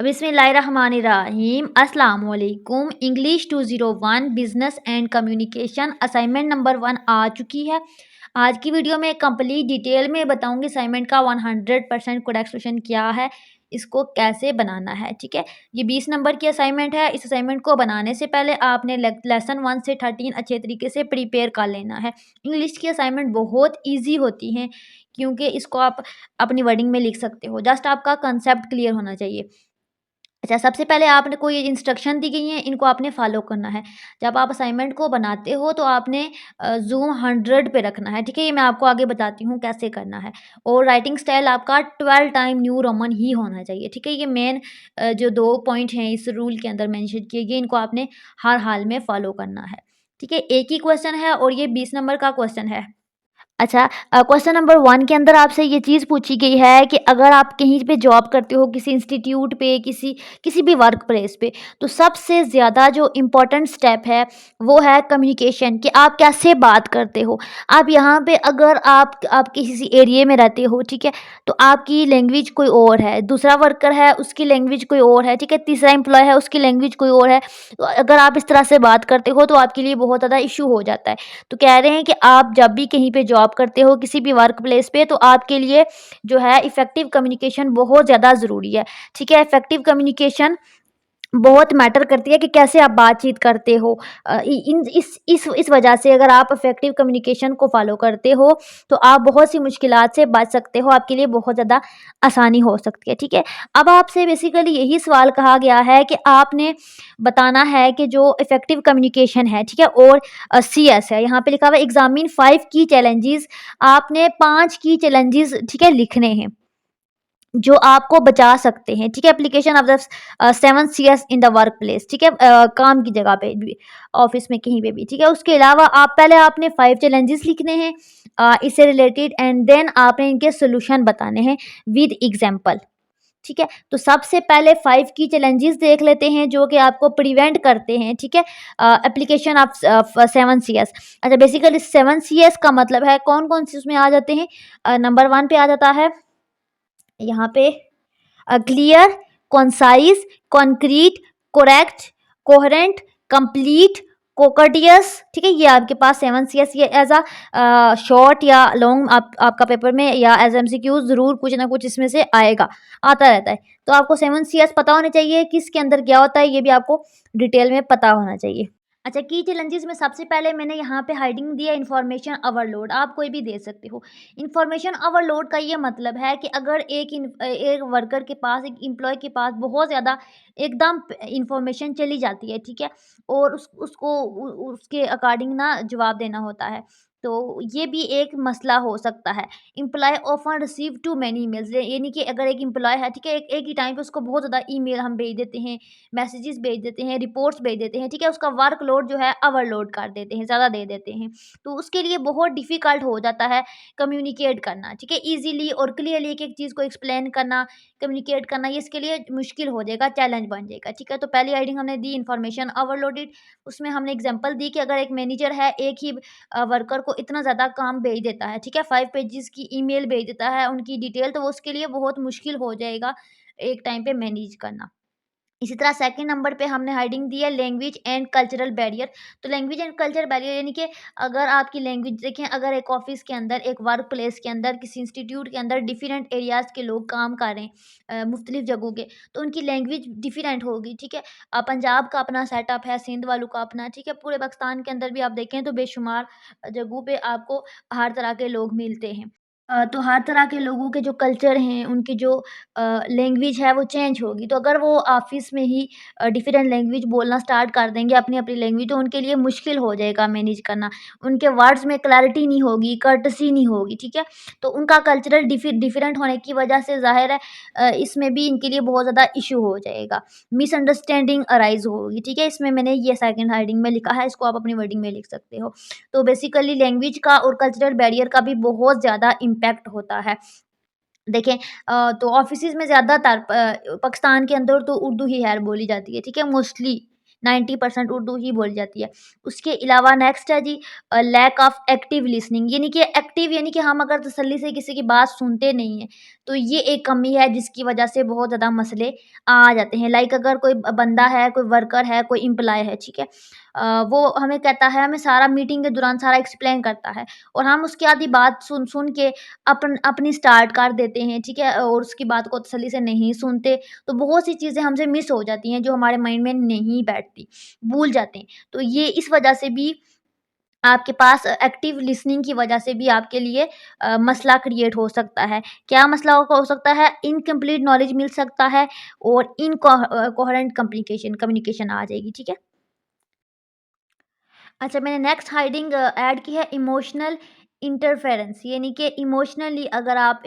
बिस्मिल्लाहिर्रहमानिर्रहीम अस्सलाम वालेकुम। English 201 business and communication assignment number 1 आ चुकी है। आज की वीडियो में कंप्लीट डिटेल में बताऊंगी असाइनमेंट का 100% करेक्ट सॉल्यूशन क्या है, इसको कैसे बनाना है। ठीक है, ये 20 नंबर की असाइनमेंट है। इस असाइनमेंट को बनाने से पहले आपने लेसन 1 से 13 अच्छे तरीके से प्रिपेयर कर लेना है। इंग्लिश की असाइनमेंट बहुत ईजी होती हैं क्योंकि इसको आप अपनी वर्डिंग में लिख सकते हो, जस्ट आपका कंसेप्ट क्लियर होना चाहिए। अच्छा, सबसे पहले आपने को ये इंस्ट्रक्शन दी गई हैं, इनको आपने फ़ॉलो करना है। जब आप असाइनमेंट को बनाते हो तो आपने ज़ूम 100 पे रखना है, ठीक है? ये मैं आपको आगे बताती हूँ कैसे करना है। और राइटिंग स्टाइल आपका 12 टाइम न्यू रोमन ही होना चाहिए, ठीक है? ये मेन जो 2 पॉइंट हैं इस रूल के अंदर मेंशन किए गए, इनको आपने हर हाल में फ़ॉलो करना है, ठीक है? एक ही क्वेश्चन है और ये 20 नंबर का क्वेश्चन है। अच्छा, क्वेश्चन नंबर 1 के अंदर आपसे ये चीज़ पूछी गई है कि अगर आप कहीं पे जॉब करते हो, किसी इंस्टीट्यूट पे, किसी किसी भी वर्क प्लेस पे, तो सबसे ज़्यादा जो इम्पोर्टेंट स्टेप है, वो है कम्युनिकेशन, कि आप कैसे बात करते हो। आप यहाँ पे अगर आप किसी एरिया में रहते हो, ठीक है, तो आपकी लैंग्वेज कोई और है, दूसरा वर्कर है, उसकी लैंग्वेज कोई और है, ठीक है, तीसरा एम्प्लॉय है, उसकी लैंग्वेज कोई और है। तो अगर आप इस तरह से बात करते हो, तो आपके लिए बहुत ज़्यादा इश्यू हो जाता है। तो कह रहे हैं कि आप जब भी कहीं पे जॉब करते हो, किसी भी वर्क प्लेस पे, तो आपके लिए जो है इफ़ेक्टिव कम्युनिकेशन बहुत ज़्यादा ज़रूरी है, ठीक है? इफ़ेक्टिव कम्युनिकेशन बहुत मैटर करती है कि कैसे आप बातचीत करते हो। अ, इ इन इस वजह से अगर आप इफ़ेक्टिव कम्युनिकेशन को फ़ॉलो करते हो, तो आप बहुत सी मुश्किलात से बच सकते हो, आपके लिए बहुत ज़्यादा आसानी हो सकती है, ठीक है? अब आपसे बेसिकली यही सवाल कहा गया है कि आपने बताना है कि जो इफ़ेक्टिव कम्युनिकेशन है, ठीक है? और सीएस है, यहाँ पे लिखा हुआ है एग्ज़ामिन 5 की चैलेंजेज़, आपने 5 की चैलेंजेज़, ठीक है, लिखने हैं। जो आपको बचा सकते हैं, ठीक है? Application of the 7 CS in the work place, ठीक है? काम की जगह पे भी, ऑफ़िस में कहीं पे भी, ठीक है? उसके अलावा आप पहले आपने 5 चैलेंजेस लिखने हैं इससे रिलेटेड, एंड देन आपने इनके सॉल्यूशन बताने हैं विद एग्ज़ाम्पल, ठीक है? तो सबसे पहले 5 की चैलेंजेस देख लेते हैं जो कि आपको प्रिवेंट करते हैं, ठीक है? Application of 7 CS. अच्छा, बेसिकली 7 सीएस का मतलब है कौन-कौन से उसमें आ जाते हैं? नंबर 1 पे आ जाता है यहाँ पे clear, concise, concrete, correct, coherent, complete, courteous, ठीक है? ये आपके पास 7 सीएस, ये एज़ शॉर्ट या लॉन्ग आपका पेपर में या एज़ एमसीक्यू ज़रूर कुछ ना कुछ इसमें से आएगा, आता रहता है। तो आपको 7 सीएस पता होने चाहिए, किसके अंदर क्या होता है, ये भी आपको डिटेल में पता होना चाहिए। अच्छा, की चैलेंजेस में सबसे पहले मैंने यहाँ पे हेडिंग दिया इन्फॉर्मेशन ओवरलोड, आप कोई भी दे सकते हो। इन्फॉर्मेशन ओवरलोड का ये मतलब है कि अगर एक वर्कर के पास, एक एम्प्लॉय के पास बहुत ज़्यादा एकदम इन्फॉर्मेशन चली जाती है, ठीक है? और उसको उसके अकॉर्डिंग ना जवाब देना होता है, तो ये भी एक मसला हो सकता है। Employ often receive too many emails, यानी कि अगर एक एम्प्लॉय है, ठीक है, एक ही टाइम पे उसको बहुत ज़्यादा ईमेल हम भेज देते हैं, मैसेजेस भेज देते हैं, रिपोर्ट्स भेज देते हैं, ठीक है? उसका वर्कलोड जो है ओवरलोड कर देते हैं, ज़्यादा दे देते हैं। तो उसके लिए बहुत डिफ़िकल्ट हो जाता है कम्युनिकेट करना, ठीक है? ईज़िली और क्लियरली एक-एक चीज़ को एक्सप्लेन करना, कम्युनिकेट करना, ये इसके लिए मुश्किल हो जाएगा, चैलेंज बन जाएगा, ठीक है? तो पहली हेडिंग हमने दी इन्फॉर्मेशन ओवरलोडेड, उसमें हमने एग्ज़ाम्पल दी कि अगर एक मैनेजर है, एक ही वर्कर को इतना ज़्यादा काम भेज देता है, ठीक है? 5 पेजेज़ की ईमेल भेज देता है, उनकी डिटेल, तो वो उसके लिए बहुत मुश्किल हो जाएगा एक टाइम पे मैनेज करना। इसी तरह सेकंड नंबर पे हमने हेडिंग दी है लैंग्वेज एंड कल्चरल बैरियर। तो लैंग्वेज एंड कल्चरल बैरियर यानी कि अगर आपकी लैंग्वेज देखें, अगर एक ऑफिस के अंदर, एक वर्क प्लेस के अंदर, किसी इंस्टीट्यूट के अंदर डिफरेंट एरियाज़ के लोग काम कर रहे हैं मुख्तलिफ जगहों के, तो उनकी लैंग्वेज डिफरेंट होगी, ठीक है? पंजाब का अपना सेटअप है, सिंध वालों का अपना, ठीक है? पूरे पाकिस्तान के अंदर भी आप देखें तो बेशुमार जगहों पे आपको हर तरह के लोग मिलते हैं। तो हर तरह के लोगों के जो कल्चर हैं, उनकी जो लैंग्वेज है वो चेंज होगी। तो अगर वो ऑफ़िस में ही डिफरेंट लैंग्वेज बोलना स्टार्ट कर देंगे, अपनी-अपनी लैंग्वेज, तो उनके लिए मुश्किल हो जाएगा मैनेज करना। उनके वर्ड्स में क्लैरिटी नहीं होगी, कर्टसी नहीं होगी, ठीक है? तो उनका कल्चरल डिफरेंट होने की वजह से ज़ाहिर है इसमें भी इनके लिए बहुत ज़्यादा इश्यू हो जाएगा। मिसअंडरस्टैंडिंग अराइज़ होगी, ठीक है? इसमें मैंने ये सेकंड हेडिंग में लिखा है, इसको आप अपनी वर्डिंग में लिख सकते हो। तो बेसिकली लैंग्वेज का और कल्चरल बैरियर का भी बहुत ज़्यादा इम्पैक्ट होता है। देखें तो ऑफ़िसेज़ में ज़्यादातर पाकिस्तान के अंदर तो उर्दू ही ख़ैर बोली जाती है, ठीक है? मोस्टली, 90% उर्दू ही बोली जाती है। उसके अलावा नेक्स्ट है जी लैक ऑफ एक्टिव लिसनिंग, यानी कि एक्टिव यानी कि हम अगर तसल्ली से किसी की बात सुनते नहीं हैं, तो ये एक कमी है जिसकी वजह से बहुत ज़्यादा मसले आ जाते हैं। लाइक अगर कोई बंदा है, कोई वर्कर है, कोई एम्प्लॉयी है, ठीक है? वो हमें कहता है, हमें सारा मीटिंग के दौरान सारा एक्सप्लेन करता है और हम उसकी आधी बात सुन के अपनी स्टार्ट कर देते हैं, ठीक है? और उसकी बात को तसल्ली से नहीं सुनते, तो बहुत सी चीज़ें हमसे मिस हो जाती हैं जो हमारे माइंड में नहीं बैठती, भूल जाते हैं। तो ये इस वजह से भी आपके पास एक्टिव लिसनिंग की वजह से भी आपके लिए मसला क्रिएट हो सकता है। क्या मसला हो सकता है? इनकम्प्लीट नॉलेज मिल सकता है और कोहेरेंट कम्युनिकेशन कम्युनिकेशन आ जाएगी, ठीक है? अच्छा, मैंने नेक्स्ट हाइडिंग ऐड की है इमोशनल इंटरफेरेंस, यानी कि इमोशनली अगर आप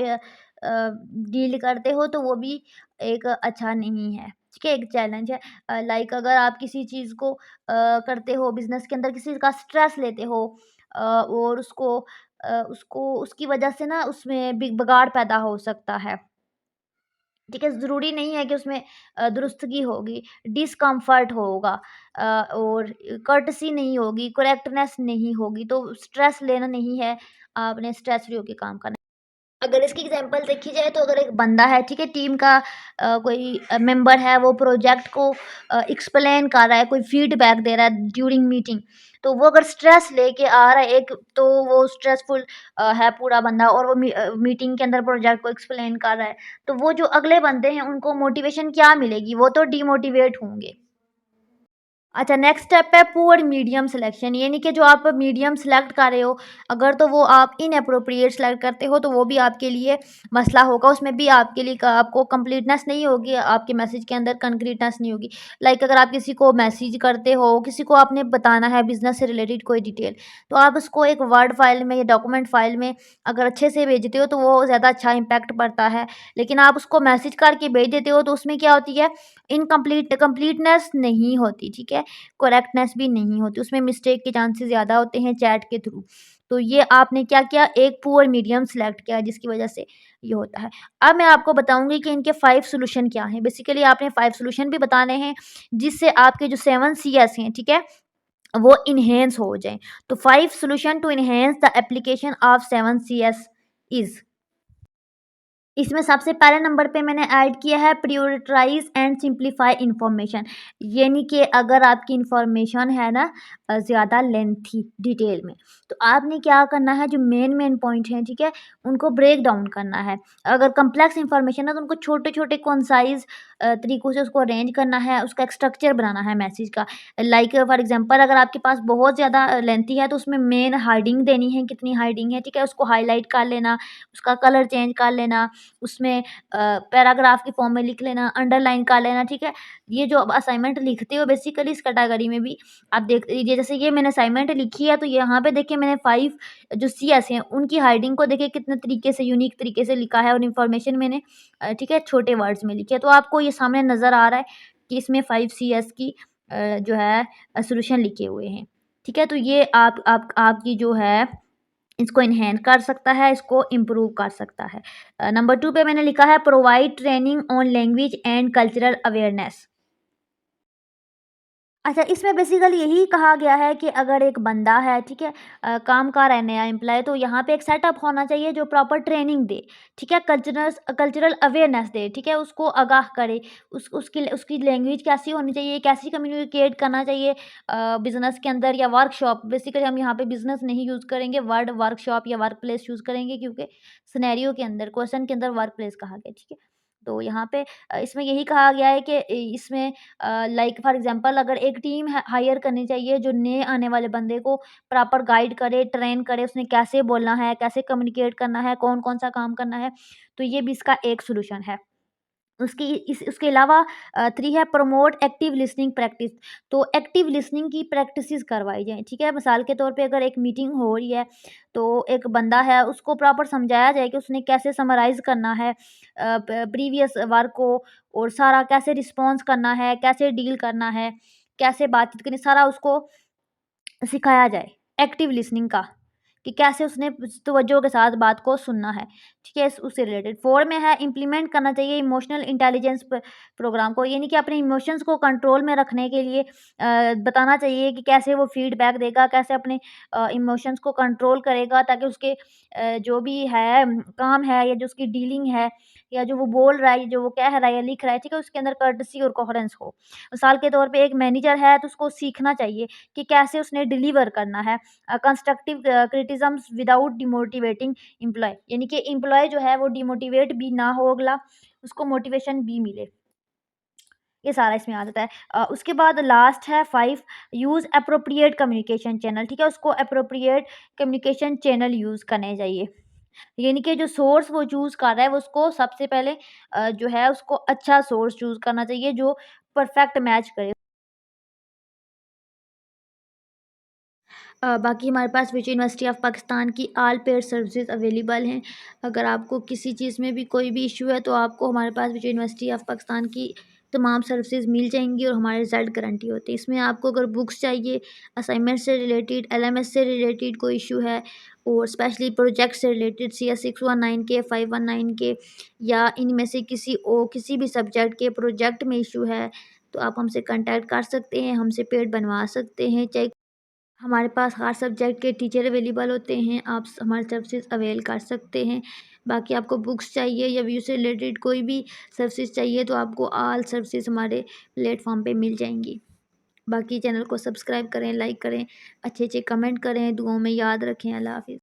डील करते हो तो वो भी एक अच्छा नहीं है, ठीक है? एक चैलेंज है। लाइक अगर आप किसी चीज़ को करते हो बिज़नेस के अंदर किसी का स्ट्रेस लेते हो और उसको उसकी वजह से ना उसमें बिगाड़ पैदा हो सकता है। ठीक है, ज़रूरी नहीं है कि उसमें दुरुस्तगी होगी, डिस्कम्फ़र्ट होगा और कर्टसी नहीं होगी, करेक्टनेस नहीं होगी, तो स्ट्रेस लेना नहीं है, आपने स्ट्रेस फ्री होके काम करना है। अगर इसकी एग्ज़ाम्पल देखी जाए तो अगर एक बंदा है, ठीक है, टीम का कोई मेंबर है, वो प्रोजेक्ट को एक्सप्लेन कर रहा है, कोई फीडबैक दे रहा है ड्यूरिंग मीटिंग, तो वो अगर स्ट्रेस लेके आ रहा है एक तो वो स्ट्रेसफुल है पूरा बंदा और वो मीटिंग के अंदर प्रोजेक्ट को एक्सप्लेन कर रहा है, तो वो जो अगले बंदे हैं उनको मोटिवेशन क्या मिलेगी? वो तो डिमोटिवेट होंगे। अच्छा, नेक्स्ट स्टेप है पुअर मीडियम सिलेक्शन, यानी कि जो आप मीडियम सेलेक्ट कर रहे हो, अगर तो वो आप इनएप्रोप्रिएट सेलेक्ट करते हो, तो वो भी आपके लिए मसला होगा। उसमें भी आपके लिए आपको कंप्लीटनेस नहीं होगी, आपके मैसेज के अंदर कंक्रीटनेस नहीं होगी। लाइक अगर आप किसी को मैसेज करते हो, किसी को आपने बताना है बिज़नेस से रिलेटेड कोई डिटेल, तो आप उसको एक वर्ड फाइल में या डॉक्यूमेंट फाइल में अगर अच्छे से भेजते हो, तो वो ज़्यादा अच्छा इम्पैक्ट पड़ता है। लेकिन आप उसको मैसेज करके भेज देते हो, तो उसमें क्या होती है, कंप्लीटनेस नहीं होती, ठीक है? करेक्टनेस भी नहीं होती, उसमें मिस्टेक के चांसेस ज़्यादा होते हैं चैट के थ्रू। तो ये आपने क्या किया, एक पुअर मीडियम सेलेक्ट किया जिसकी वजह से ये होता है। अब मैं आपको बताऊँगी कि इनके 5 सॉल्यूशन क्या हैं। बेसिकली आपने 5 सॉल्यूशन भी बताने हैं जिससे आपके जो 7 सीएस हैं, ठीक है? वो एनहांस हो जाएँ। तो 5 solution to enhance the application of 7 Cs is. इसमें सबसे पहले नंबर पे मैंने ऐड किया है प्रायोरिटाइज़ एंड सिंप्लीफाई इन्फॉर्मेशन, यानी कि अगर आपकी इन्फॉर्मेशन है ना ज़्यादा लेंथी डिटेल में, तो आपने क्या करना है, जो मेन पॉइंट हैं, ठीक है, उनको ब्रेक डाउन करना है। अगर कॉम्प्लेक्स इन्फॉर्मेशन है तो उनको छोटे-छोटे कॉन्साइज़ तरीकों से उसको अरेंज करना है, उसका एक स्ट्रक्चर बनाना है मैसेज का। लाइक फॉर एग्ज़ाम्पल अगर आपके पास बहुत ज़्यादा लेंथी है तो उसमें मेन हेडिंग देनी है, कितनी हेडिंग है, ठीक है, उसको हाइलाइट कर लेना, उसका कलर चेंज कर लेना, उसमें पैराग्राफ की फॉर्म में लिख लेना, अंडरलाइन कर लेना, ठीक है? ये जो अब असाइनमेंट लिखते हो बेसिकली इस कैटेगरी में भी आप देख लीजिए, जैसे ये मैंने असाइनमेंट लिखी है तो यहाँ पे देखिए मैंने 5 जो सीएस हैं उनकी हेडिंग को देखिए कितने तरीके से यूनिक तरीके से लिखा है और इन्फॉर्मेशन मैंने ठीक है छोटे वर्ड्स में लिखी है। तो आपको ये सामने नज़र आ रहा है कि इसमें 5 सीएस की जो है सॉल्यूशन लिखे हुए हैं। ठीक है? तो ये आप आपकी जो है इसको एनहांस कर सकता है, इसको इम्प्रूव कर सकता है। नंबर 2 पे मैंने लिखा है provide training on language and cultural awareness. अच्छा, इसमें बेसिकली यही कहा गया है कि अगर एक बंदा है, ठीक है? काम कर रहा है नया एम्प्लॉयी, तो यहाँ पे एक सेटअप होना चाहिए जो प्रॉपर ट्रेनिंग दे, ठीक है? कल्चरल अवेयरनेस दे, ठीक है? उसको आगाह करे, उसकी लैंग्वेज कैसी होनी चाहिए, कैसी कम्युनिकेट करना चाहिए बिज़नेस के अंदर या वर्कशॉप। बेसिकली हम यहाँ पे बिज़नेस नहीं यूज़ करेंगे, वर्ड वर्कशॉप या वर्क प्लेस यूज़ करेंगे क्योंकि सिनेरियो के अंदर, क्वेश्चन के अंदर वर्क प्लेस कहा गया, ठीक है? तो यहाँ पे इसमें यही कहा गया है कि इसमें लाइक फॉर एग्जांपल अगर एक टीम हायर करनी चाहिए जो नए आने वाले बंदे को प्रॉपर गाइड करे, ट्रेन करे, उसने कैसे बोलना है, कैसे कम्युनिकेट करना है, कौन-कौन सा काम करना है, तो ये भी इसका एक सॉल्यूशन है। उसके अलावा 3 है प्रमोट एक्टिव लिसनिंग प्रैक्टिस, तो एक्टिव लिसनिंग की प्रैक्टिसेस करवाई जाएँ, ठीक है? मिसाल के तौर पे अगर एक मीटिंग हो रही है, तो एक बंदा है उसको प्रॉपर समझाया जाए कि उसने कैसे समराइज़ करना है प्रीवियस वर्क को और सारा कैसे रिस्पॉन्स करना है, कैसे डील करना है, कैसे बातचीत करनी, सारा उसको सिखाया जाए, एक्टिव लिसनिंग का। कि कैसे उसने तवज्जो के साथ बात को सुनना है, ठीक है? उससे रिलेटेड। 4 में है इम्प्लीमेंट करना चाहिए इमोशनल इंटेलिजेंस प्रोग्राम को, यानी कि अपने इमोशंस को कंट्रोल में रखने के लिए बताना चाहिए कि कैसे वो फीडबैक देगा, कैसे अपने इमोशंस को कंट्रोल करेगा, ताकि उसके जो भी है काम है या जो उसकी डीलिंग है या जो वो बोल रहा है, जो वो कह रहा है या लिख रहा है, ठीक है? उसके अंदर कर्टसी और कोहेरेंस हो। मिसाल के तौर पे एक मैनेजर है तो उसको सीखना चाहिए कि कैसे उसने डिलीवर करना है constructive criticisms without demotivating employ, यानी कि एम्प्लॉय जो है वो डिमोटिवेट भी ना हो अगला, उसको मोटिवेशन भी मिले। ये सारा इसमें आ जाता है। उसके बाद लास्ट है 5 यूज़ एप्रोप्रिएट कम्युनिकेशन चैनल, ठीक है? उसको एप्रोप्रिएट कम्युनिकेशन चैनल यूज़ करने चाहिए। यानी कि जो सोर्स वो चूज़ कर रहा है वो उसको सबसे पहले जो है उसको अच्छा सोर्स चूज़ करना चाहिए जो परफेक्ट मैच करे। बाकी हमारे पास विजय यूनिवर्सिटी ऑफ पाकिस्तान की ऑल पेड सर्विसेज अवेलेबल हैं। अगर आपको किसी चीज़ में भी कोई भी इश्यू है तो आपको हमारे पास विजय यूनिवर्सिटी ऑफ पाकिस्तान की तमाम सर्विसेज मिल जाएँगी और हमारे रिज़ल्ट गारंटी होती है। इसमें आपको अगर बुक्स चाहिए, असाइनमेंट से रिलेटेड, एलएमएस से रिलेटेड कोई इश्यू है और स्पेशली प्रोजेक्ट से रिलेटेड CS 619 के, 519 के या इनमें से किसी भी सब्जेक्ट के प्रोजेक्ट में इश्यू है, तो आप हमसे कॉन्टैक्ट कर सकते हैं, हमसे पेड बनवा सकते हैं। चाहे हमारे पास हर सब्जेक्ट के टीचर अवेलेबल होते हैं, आप हमारी सर्विसेज अवेल कर सकते हैं। बाकी आपको बुक्स चाहिए या व्यू से रिलेटेड कोई भी सर्विसेज चाहिए तो आपको ऑल सर्विसेज हमारे प्लेटफॉर्म पे मिल जाएंगी। बाकी चैनल को सब्सक्राइब करें, लाइक करें, अच्छे अच्छे कमेंट करें, दुआओं में याद रखें। अल्लाह हाफिज़।